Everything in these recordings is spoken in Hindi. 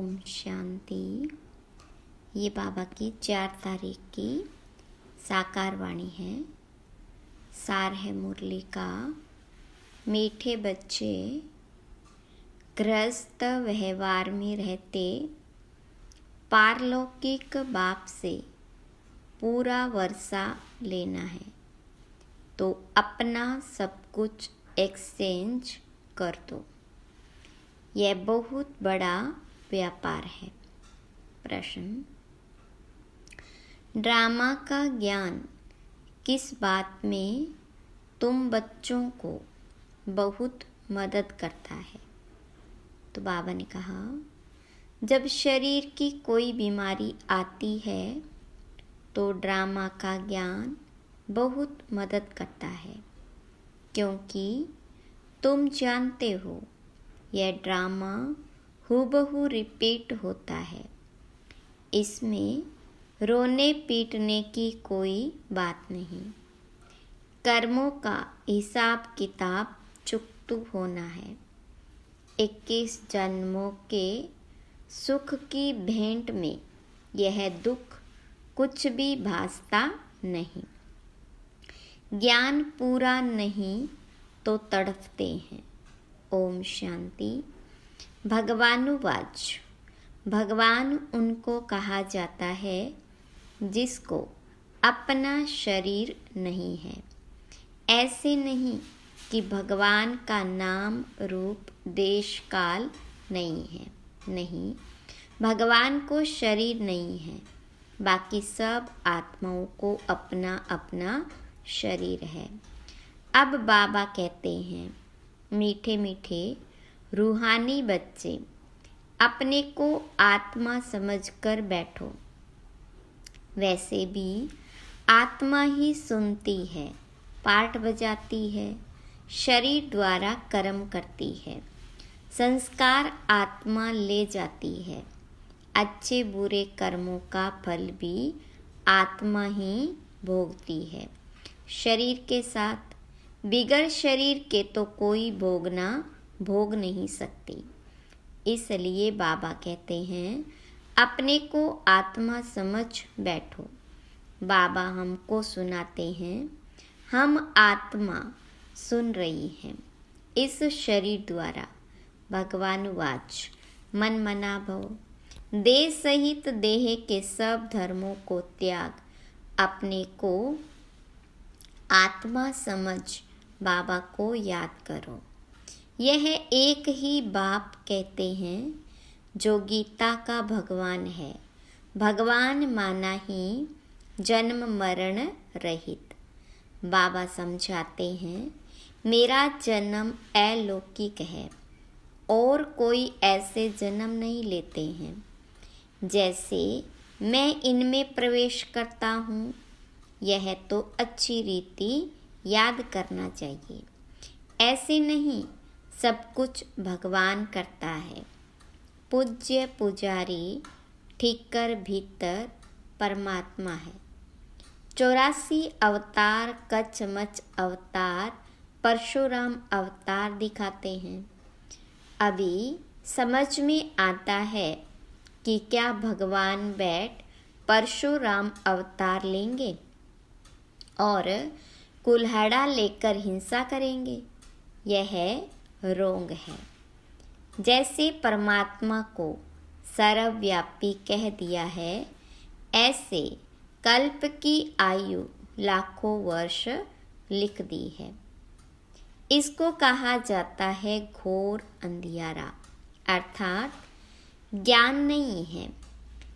ओम शांति। ये बाबा की 4 तारीख की साकार वाणी है। सार है मुरली का। मीठे बच्चे गृहस्थ व्यवहार में रहते पारलौकिक बाप से पूरा वर्षा लेना है तो अपना सब कुछ एक्सचेंज कर दो। यह बहुत बड़ा व्यापार है। प्रश्न, ड्रामा का ज्ञान किस बात में तुम बच्चों को बहुत मदद करता है? तो बाबा ने कहा, जब शरीर की कोई बीमारी आती है तो ड्रामा का ज्ञान बहुत मदद करता है, क्योंकि तुम जानते हो यह ड्रामा हूबहू रिपीट होता है। इसमें रोने पीटने की कोई बात नहीं। कर्मों का हिसाब किताब चुकता होना है। 21 जन्मों के सुख की भेंट में यह दुख कुछ भी भासता नहीं। ज्ञान पूरा नहीं तो तड़पते हैं। ओम शांति। भगवानुवाच, भगवान उनको कहा जाता है जिसको अपना शरीर नहीं है। ऐसे नहीं कि भगवान का नाम रूप देश काल नहीं है। नहीं, भगवान को शरीर नहीं है। बाकी सब आत्माओं को अपना अपना शरीर है। अब बाबा कहते हैं, मीठे मीठे रूहानी बच्चे, अपने को आत्मा समझकर बैठो। वैसे भी आत्मा ही सुनती है, पाठ बजाती है, शरीर द्वारा कर्म करती है, संस्कार आत्मा ले जाती है। अच्छे बुरे कर्मों का फल भी आत्मा ही भोगती है। शरीर के साथ, बिगड़ शरीर के तो कोई भोग नहीं सकती। इसलिए बाबा कहते हैं, अपने को आत्मा समझ बैठो। बाबा हमको सुनाते हैं, हम आत्मा सुन रही हैं इस शरीर द्वारा। भगवानुवाच, मन मना भव, देह सहित देह के सब धर्मों को त्याग अपने को आत्मा समझ बाबा को याद करो। यह एक ही बाप कहते हैं जो गीता का भगवान है। भगवान माना ही जन्म मरण रहित। बाबा समझाते हैं, मेरा जन्म अलौकिक है और कोई ऐसे जन्म नहीं लेते हैं जैसे मैं इनमें प्रवेश करता हूँ। यह तो अच्छी रीति याद करना चाहिए। ऐसे नहीं, सब कुछ भगवान करता है। पूज्य पुजारी ठीकर भीतर परमात्मा है। 84 अवतार कचमच अवतार परशुराम अवतार दिखाते हैं। अभी समझ में आता है कि क्या भगवान बैठ परशुराम अवतार लेंगे और कुल्हाड़ा लेकर हिंसा करेंगे? यह रोंग है। जैसे परमात्मा को सर्वव्यापी कह दिया है, ऐसे कल्प की आयु लाखों वर्ष लिख दी है। इसको कहा जाता है घोर अंधियारा, अर्थात ज्ञान नहीं है।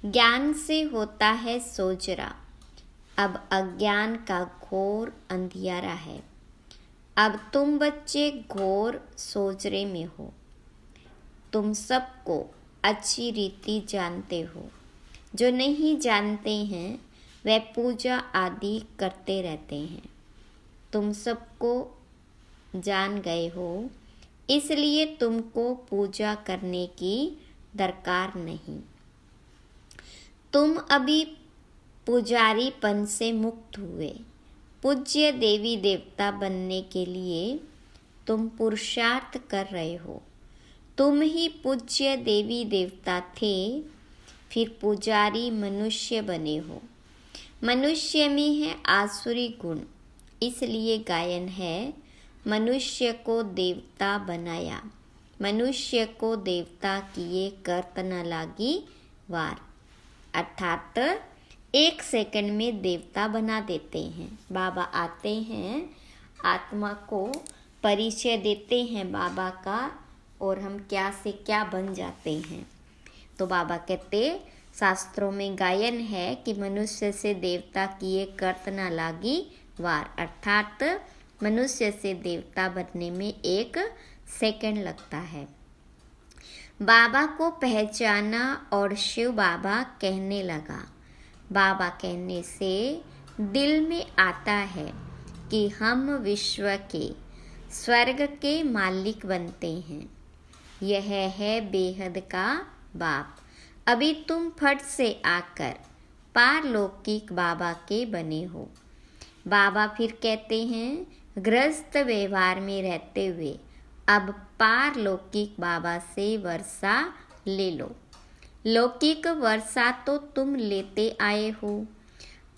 ज्ञान से होता है सोजरा। अब अज्ञान का घोर अंधियारा है। अब तुम बच्चे घोर सोजरे में हो। तुम सबको अच्छी रीति जानते हो। जो नहीं जानते हैं वह पूजा आदि करते रहते हैं। तुम सबको जान गए हो, इसलिए तुमको पूजा करने की दरकार नहीं। तुम अभी पुजारीपन से मुक्त हुए। पूज्य देवी देवता बनने के लिए तुम पुरुषार्थ कर रहे हो। तुम ही पूज्य देवी देवता थे, फिर पुजारी मनुष्य बने हो। मनुष्य में है आसुरी गुण, इसलिए गायन है, मनुष्य को देवता बनाया, मनुष्य को देवता किए करत न लागी वार। अर्थात 1 सेकंड में देवता बना देते हैं। बाबा आते हैं, आत्मा को परिचय देते हैं बाबा का, और हम क्या से क्या बन जाते हैं। तो बाबा कहते, शास्त्रों में गायन है कि मनुष्य से देवता किए करत न लागी वार। अर्थात मनुष्य से देवता बनने में 1 सेकंड लगता है। बाबा को पहचाना और शिव बाबा कहने लगा। बाबा कहने से दिल में आता है कि हम विश्व के, स्वर्ग के मालिक बनते हैं। यह है बेहद का बाप। अभी तुम फट से आकर पारलौकिक बाबा के बने हो। बाबा फिर कहते हैं, गृहस्थ व्यवहार में रहते हुए अब पारलौकिक बाबा से वर्षा ले लो। लौकिक वर्षा तो तुम लेते आए हो,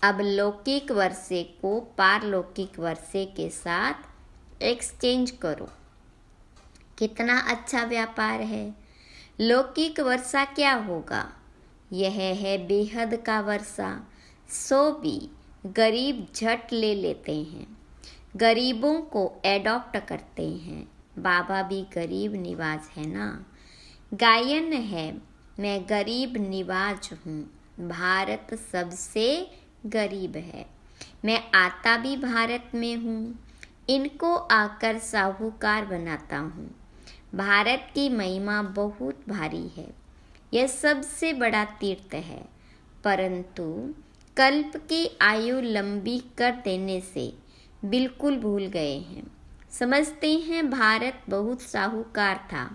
अब लौकिक वर्षे को पारलौकिक वर्षे के साथ एक्सचेंज करो। कितना अच्छा व्यापार है। लौकिक वर्षा क्या होगा? यह है बेहद का वर्षा। सो भी गरीब झट ले लेते हैं, गरीबों को एडॉप्ट करते हैं। बाबा भी गरीब निवाज है ना। गायन है, मैं गरीब निवाज हूँ, भारत सबसे गरीब है। मैं आता भी भारत में हूँ, इनको आकर साहूकार बनाता हूँ। भारत की महिमा बहुत भारी है, यह सबसे बड़ा तीर्थ है, परंतु कल्प की आयु लंबी कर देने से बिल्कुल भूल गए हैं। समझते हैं भारत बहुत साहूकार था,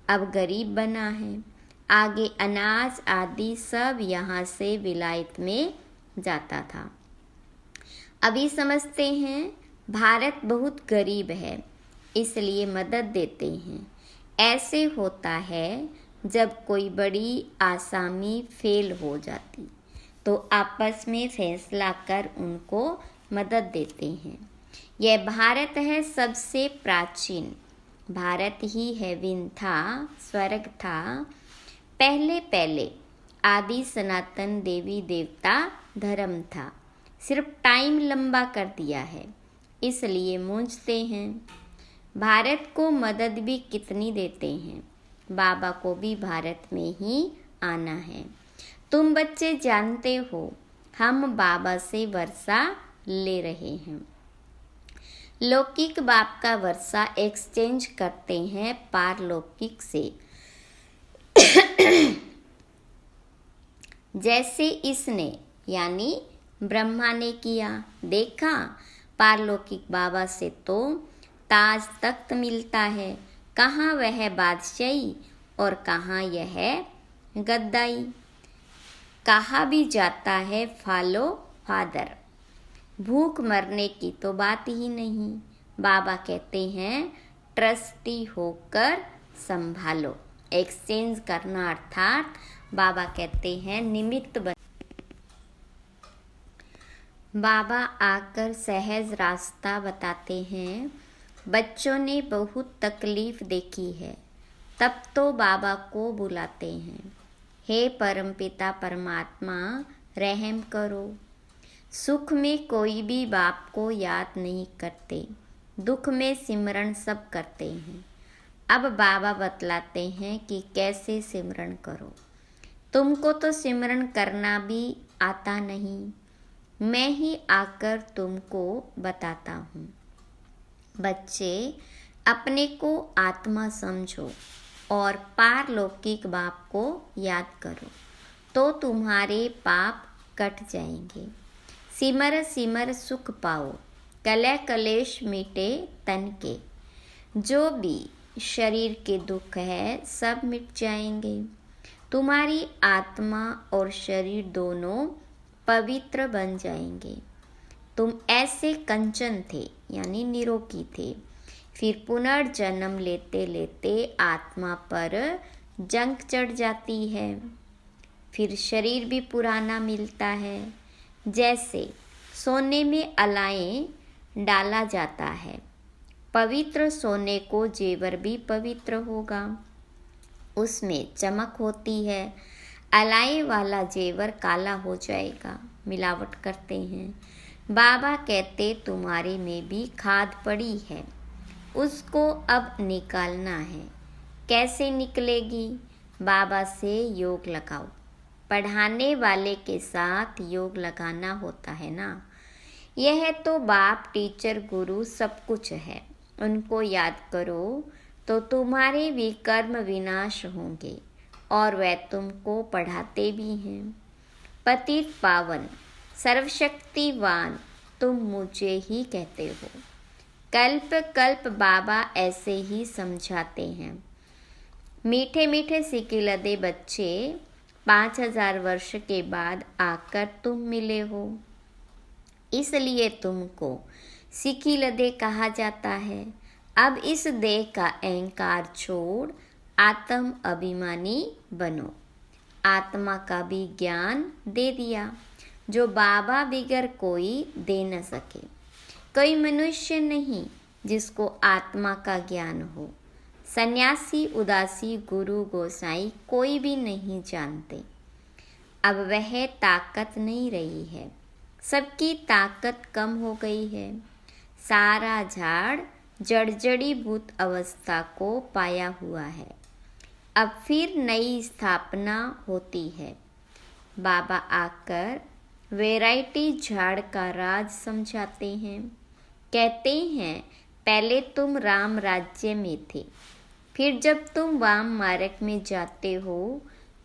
अब गरीब बना है। आगे अनाज आदि सब यहाँ से विलायत में जाता था। अभी समझते हैं भारत बहुत गरीब है, इसलिए मदद देते हैं। ऐसे होता है जब कोई बड़ी आसामी फेल हो जाती तो आपस में फैसला कर उनको मदद देते हैं। यह भारत है सबसे प्राचीन, भारत ही हेवन था, स्वर्ग था। पहले पहले आदि सनातन देवी देवता धर्म था, सिर्फ टाइम लंबा कर दिया है, इसलिए मूंझते हैं। भारत को मदद भी कितनी देते हैं। बाबा को भी भारत में ही आना है। तुम बच्चे जानते हो हम बाबा से वर्षा ले रहे हैं। लौकिक बाप का वर्षा एक्सचेंज करते हैं पारलौकिक से। जैसे इसने यानी ब्रह्मा ने किया। देखा, पारलौकिक बाबा से तो ताज तख्त मिलता है, कहाँ वह बादशाही और कहाँ यह गद्दाई। कहा भी जाता है फॉलो फादर, भूख मरने की तो बात ही नहीं। बाबा कहते हैं ट्रस्टी होकर संभालो। एक्सचेंज करना अर्थात बाबा कहते हैं निमित्त बन। बाबा आकर सहज रास्ता बताते हैं। बच्चों ने बहुत तकलीफ देखी है, तब तो बाबा को बुलाते हैं, हे परमपिता परमात्मा रहम करो। सुख में कोई भी बाप को याद नहीं करते, दुख में सिमरन सब करते हैं। अब बाबा बतलाते हैं कि कैसे सिमरन करो। तुमको तो सिमरन करना भी आता नहीं, मैं ही आकर तुमको बताता हूँ। बच्चे, अपने को आत्मा समझो और पारलौकिक बाप को याद करो, तो तुम्हारे पाप कट जाएंगे। सिमर सिमर सुख पाओ, कलह कलेश मिटे तन के। जो भी शरीर के दुख है सब मिट जाएंगे। तुम्हारी आत्मा और शरीर दोनों पवित्र बन जाएंगे। तुम ऐसे कंचन थे यानी निरोगी थे, फिर पुनर्जन्म लेते लेते आत्मा पर जंग चढ़ जाती है। फिर शरीर भी पुराना मिलता है। जैसे सोने में अलाएं डाला जाता है, पवित्र सोने को जेवर भी पवित्र होगा, उसमें चमक होती है। अलाए वाला जेवर काला हो जाएगा, मिलावट करते हैं। बाबा कहते तुम्हारे में भी खाद पड़ी है, उसको अब निकालना है। कैसे निकलेगी? बाबा से योग लगाओ। पढ़ाने वाले के साथ योग लगाना होता है ना। यह तो बाप, टीचर, गुरु सब कुछ है, उनको याद करो तो तुम्हारे भी कर्म विनाश होंगे और वह तुमको पढ़ाते भी हैं। पतित पावन सर्वशक्तिवान तुम मुझे ही कहते हो। कल्प कल्प बाबा ऐसे ही समझाते हैं। मीठे मीठे सिकिलदे बच्चे 5000 वर्ष के बाद आकर तुम मिले हो, इसलिए तुमको सिकिलदे कहा जाता है। अब इस देह का अहंकार छोड़ आत्म अभिमानी बनो। आत्मा का भी ज्ञान दे दिया जो बाबा बिगर कोई दे न सके। कोई मनुष्य नहीं जिसको आत्मा का ज्ञान हो। सन्यासी, उदासी, गुरु, गोसाई कोई भी नहीं जानते। अब वह ताकत नहीं रही है, सबकी ताकत कम हो गई है। सारा झाड़ जड़जड़ीभूत अवस्था को पाया हुआ है। अब फिर नई स्थापना होती है। बाबा आकर वैरायटी झाड़ का राज समझाते हैं। कहते हैं पहले तुम राम राज्य में थे, फिर जब तुम वाम मार्ग में जाते हो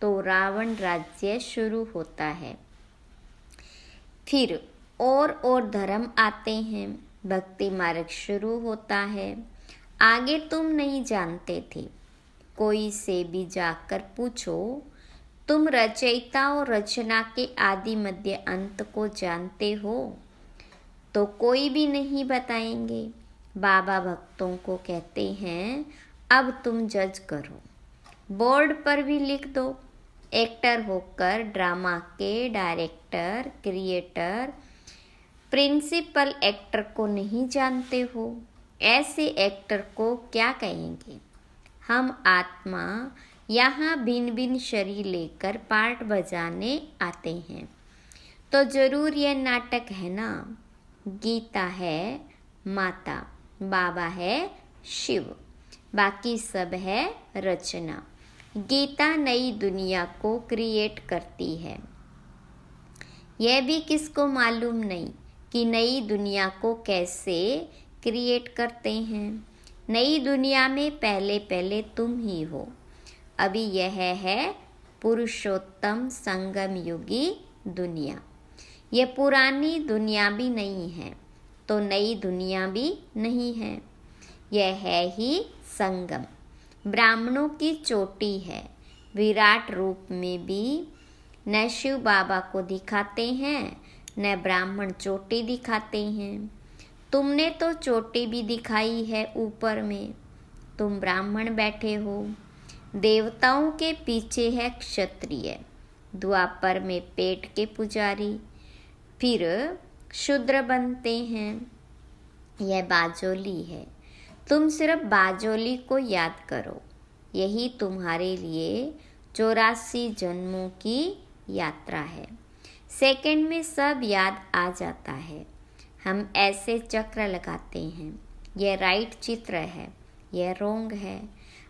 तो रावण राज्य शुरू होता है। फिर और धर्म आते हैं, भक्ति मार्ग शुरू होता है। आगे तुम नहीं जानते थे। कोई से भी जाकर पूछो तुम रचयिता और रचना के आदि मध्य अंत को जानते हो, तो कोई भी नहीं बताएंगे। बाबा भक्तों को कहते हैं अब तुम जज करो, बोर्ड पर भी लिख दो। एक्टर होकर ड्रामा के डायरेक्टर, क्रिएटर, प्रिंसिपल एक्टर को नहीं जानते हो, ऐसे एक्टर को क्या कहेंगे? हम आत्मा यहाँ भिन्न भिन्न शरीर लेकर पार्ट बजाने आते हैं, तो जरूर यह नाटक है ना। गीता है माता, बाबा है शिव, बाकी सब है रचना। गीता नई दुनिया को क्रिएट करती है। यह भी किसको मालूम नहीं कि नई दुनिया को कैसे क्रिएट करते हैं। नई दुनिया में पहले पहले तुम ही हो। अभी यह है पुरुषोत्तम संगम युगी दुनिया। यह पुरानी दुनिया भी नहीं है तो नई दुनिया भी नहीं है। यह है ही संगम। ब्राह्मणों की चोटी है। विराट रूप में भी न शिव बाबा को दिखाते हैं न ब्राह्मण चोटी दिखाते हैं। तुमने तो चोटी भी दिखाई है ऊपर में। तुम ब्राह्मण बैठे हो। देवताओं के पीछे है क्षत्रिय, द्वापर में पेट के पुजारी, फिर शूद्र बनते हैं। यह बाजोली है। तुम सिर्फ बाजोली को याद करो। यही तुम्हारे लिए 84 जन्मों की यात्रा है। सेकंड में सब याद आ जाता है। हम ऐसे चक्र लगाते हैं। यह राइट चित्र है, यह रोंग है।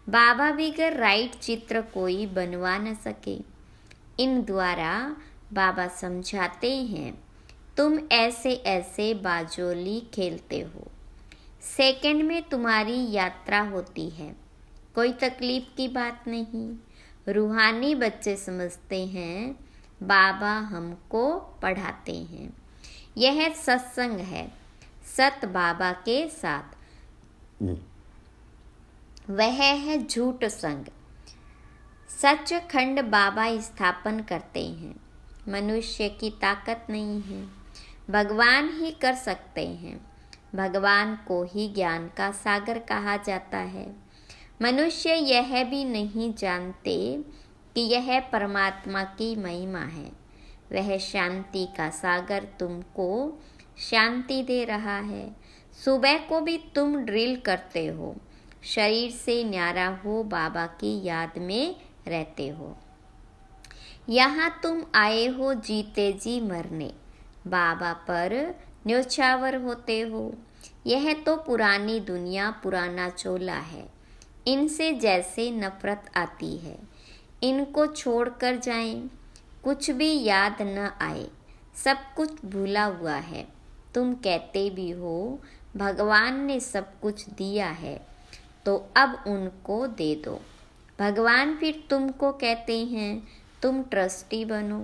बाबा बिगर राइट चित्र कोई बनवा न सके। इन द्वारा बाबा समझाते हैं तुम ऐसे ऐसे बाजोली खेलते हो। सेकंड में तुम्हारी यात्रा होती है। कोई तकलीफ की बात नहीं। रूहानी बच्चे समझते हैं बाबा हमको पढ़ाते हैं। यह सत्संग है, सत बाबा के साथ। वह है झूठ संग। सचखंड बाबा स्थापन करते हैं। मनुष्य की ताकत नहीं है, भगवान ही कर सकते हैं। भगवान को ही ज्ञान का सागर कहा जाता है। मनुष्य यह भी नहीं जानते कि यह परमात्मा की महिमा है। वह शांति का सागर तुमको शांति दे रहा है। सुबह को भी तुम ड्रिल करते हो, शरीर से न्यारा हो, बाबा की याद में रहते हो। यहाँ तुम आए हो जीते जी मरने, बाबा पर न्योछावर होते हो। यह तो पुरानी दुनिया, पुराना चोला है। इनसे जैसे नफरत आती है, इनको छोड़कर जाएं। कुछ भी याद न आए, सब कुछ भूला हुआ है। तुम कहते भी हो भगवान ने सब कुछ दिया है, तो अब उनको दे दो। भगवान फिर तुमको कहते हैं तुम ट्रस्टी बनो।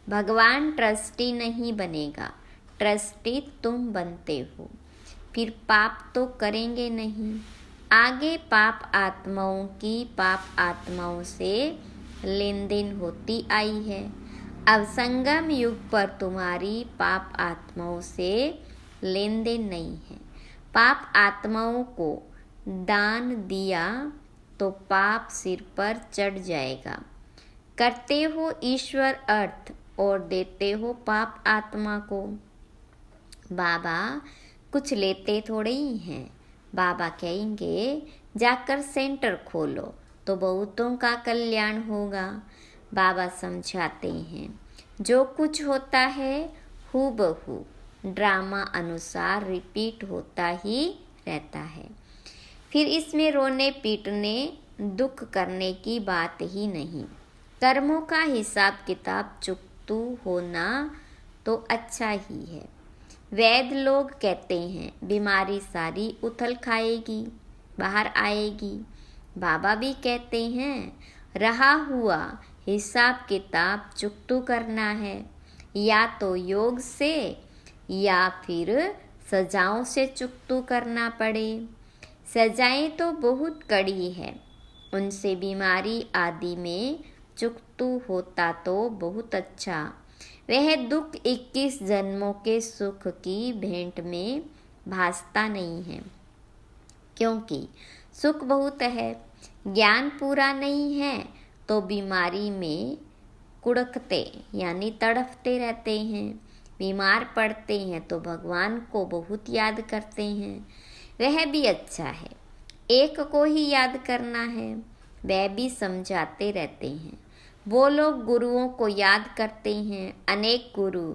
भगवान ट्रस्टी नहीं बनेगा, ट्रस्टी तुम बनते हो। फिर पाप तो करेंगे नहीं। आगे पाप आत्माओं से लेन देन होती आई है। अब संगम युग पर तुम्हारी पाप आत्माओं से लेन देन नहीं है। पाप आत्माओं को दान दिया तो पाप सिर पर चढ़ जाएगा। करते हो ईश्वर अर्थ और देते हो पाप आत्मा को। बाबा कुछ लेते थोड़े ही हैं। बाबा कहेंगे जाकर सेंटर खोलो तो बहुतों का कल्याण होगा। बाबा समझाते हैं जो कुछ होता है हूबहू ड्रामा अनुसार रिपीट होता ही रहता है। फिर इसमें रोने पीटने दुख करने की बात ही नहीं। कर्मों का हिसाब किताब चुकतू होना तो अच्छा ही है। वैद्य लोग कहते हैं बीमारी सारी उथल खाएगी, बाहर आएगी। बाबा भी कहते हैं रहा हुआ हिसाब किताब चुकतू करना है, या तो योग से या फिर सजाओं से चुकतू करना पड़े। सजाएं तो बहुत कड़ी है, उनसे बीमारी आदि में चुकतू होता तो बहुत अच्छा। वह दुख 21 जन्मों के सुख की भेंट में भासता नहीं है, क्योंकि सुख बहुत है। ज्ञान पूरा नहीं है तो बीमारी में कुड़कते यानी तड़फते रहते हैं। बीमार पड़ते हैं तो भगवान को बहुत याद करते हैं, वह भी अच्छा है। एक को ही याद करना है, वह भी समझाते रहते हैं। वो लोग गुरुओं को याद करते हैं, अनेक गुरु,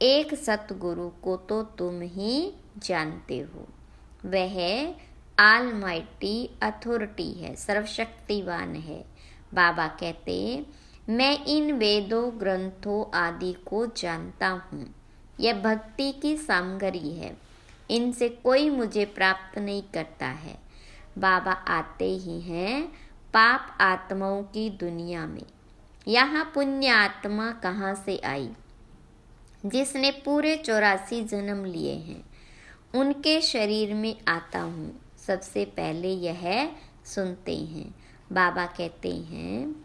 एक सतगुरु को तो तुम ही जानते हो। वह ऑलमाइटी अथॉरिटी है, सर्वशक्तिवान है। बाबा कहते मैं इन वेदों ग्रंथों आदि को जानता हूँ। यह भक्ति की सामग्री है, इनसे कोई मुझे प्राप्त नहीं करता है। बाबा आते ही हैं पाप आत्माओं की दुनिया में। यहाँ पुण्य आत्मा कहाँ से आई? जिसने पूरे 84 जन्म लिए हैं, उनके शरीर में आता हूँ। सबसे पहले यह सुनते हैं। बाबा कहते हैं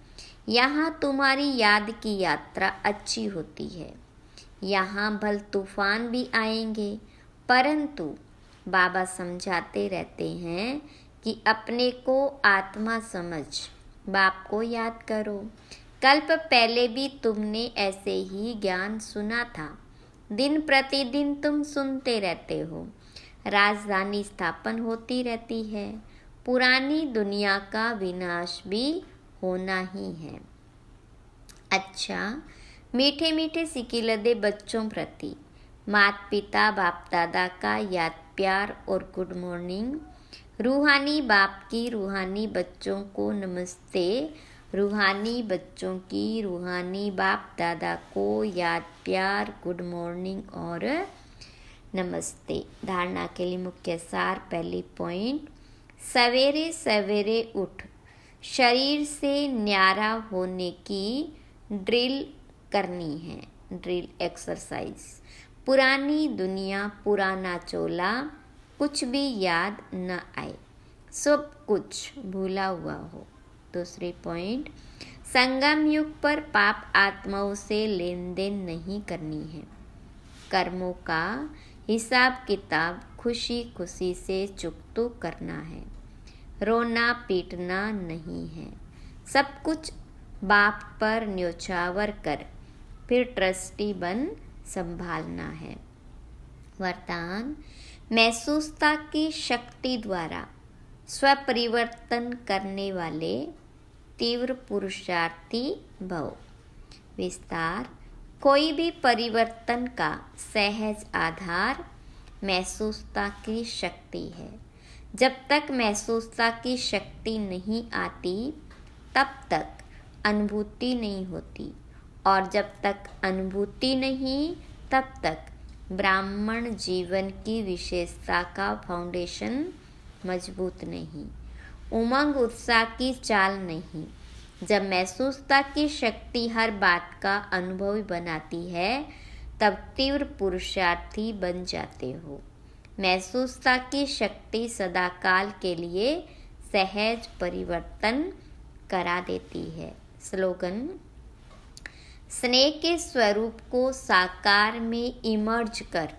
यहाँ तुम्हारी याद की यात्रा अच्छी होती है। यहाँ भल तूफान भी आएंगे, परंतु बाबा समझाते रहते हैं कि अपने को आत्मा समझ बाप को याद करो। कल्प पहले भी तुमने ऐसे ही ज्ञान सुना था। दिन प्रतिदिन तुम सुनते रहते हो। राजधानी स्थापन होती रहती है। पुरानी दुनिया का विनाश भी होना ही है। अच्छा, मीठे मीठे सिकिलदे बच्चों प्रति माता पिता बाप दादा का याद प्यार और गुड मॉर्निंग। रूहानी बाप की रूहानी बच्चों को नमस्ते। रूहानी बच्चों की रूहानी बाप दादा को याद प्यार गुड मॉर्निंग और नमस्ते। धारणा के लिए मुख्य सार। पहली पॉइंट, सवेरे सवेरे उठ शरीर से न्यारा होने की ड्रिल करनी है। Drill exercise. पुरानी दुनिया, पुराना चोला, कुछ भी याद न आए, सब कुछ भूला हुआ हो। दूसरी पॉइंट, संगम युग पर पाप आत्माओं से लेन देन नहीं करनी है। कर्मों का हिसाब किताब खुशी खुशी से चुकतो करना है। रोना पीटना नहीं है। सब कुछ बाप पर न्योछावर कर फिर ट्रस्टी बन संभालना है। वरदान, महसूसता की शक्ति द्वारा स्वपरिवर्तन करने वाले तीव्र पुरुषार्थी भव। विस्तार, कोई भी परिवर्तन का सहज आधार महसूसता की शक्ति है। जब तक महसूसता की शक्ति नहीं आती तब तक अनुभूति नहीं होती, और जब तक अनुभूति नहीं तब तक ब्राह्मण जीवन की विशेषता का फाउंडेशन मजबूत नहीं, उमंग उत्साह की चाल नहीं। जब महसूसता की शक्ति हर बात का अनुभव बनाती है तब तीव्र पुरुषार्थी बन जाते हो। महसूसता की शक्ति सदाकाल के लिए सहज परिवर्तन करा देती है। स्लोगन, स्नेह के स्वरूप को साकार में इमर्ज कर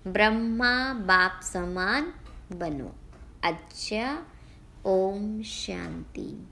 ब्रह्मा बाप समान बनो। अच्छा, ओम शांति।